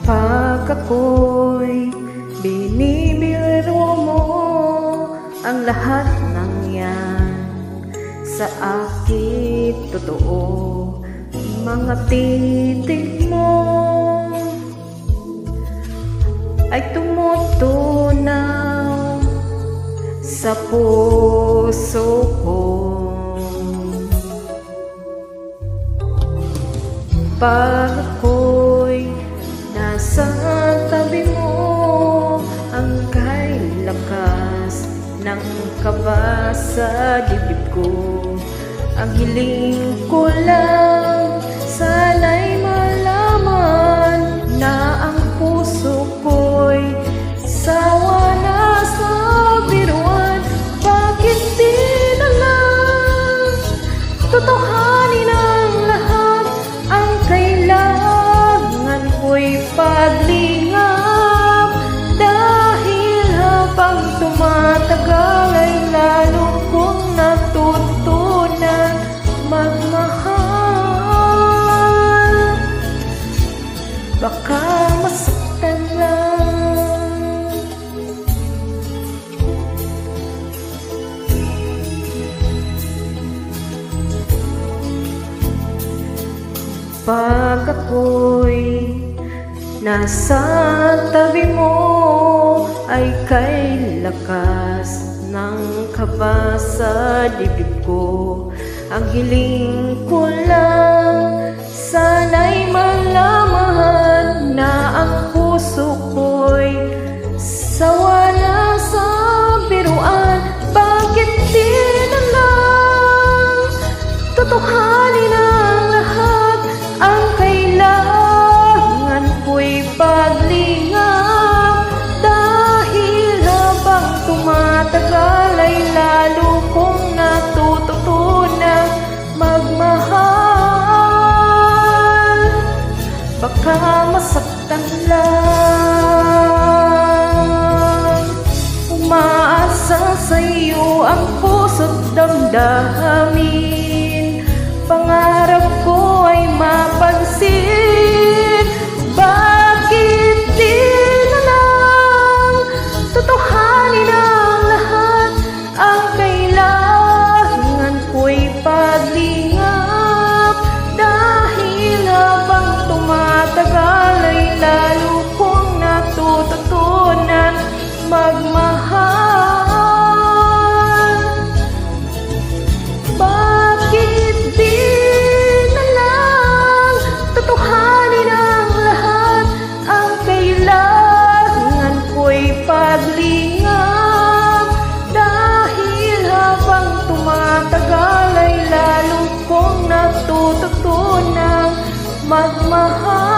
Pag ako'y binibiro mo ang lahat ng yan sa akin totoo, mga titig mo ay tumutunaw sa puso ko. Pag ako'y nasa tabi mo, ang kay lakas ng kaba sa dibdib ko. Ang hiling ko lang, sana'y malaman na ang puso ko'y sawa na sa biruan. Bakit di na lang totohanin ang lahat? Ang kailangan ko'y paglingap, dahil habang tumatagal ay lalo kong natutunan magmahal. Baka masaktan lang. Pag ako'y nasa tabi mo, ay kay lakas ng kaba sa dibdib ko. Ang hiling ko lang, sana'y malaman na ang puso ko'y sawa na sa biruan. Bakit di na lang totohanin ang lahat? Ang kailangan ko'y paglingap, dahil habang tumatagal ay lalo kong natututunan magmahal. Baka masaktan lang. Umaasa sa'yo ang puso't damdamin, pangarap ko ay mapansin. Bakit di na lang totohanin ang lahat? Ang kailangan ko'y paglingap, dahil habang tumatagal ay lalo kong natututunan magmahal. Bakit di na lang totohanin ang lahat? Ang kailangan ko'y paglingap, dahil habang tumatagal ay lalo kong natututunan magmahal.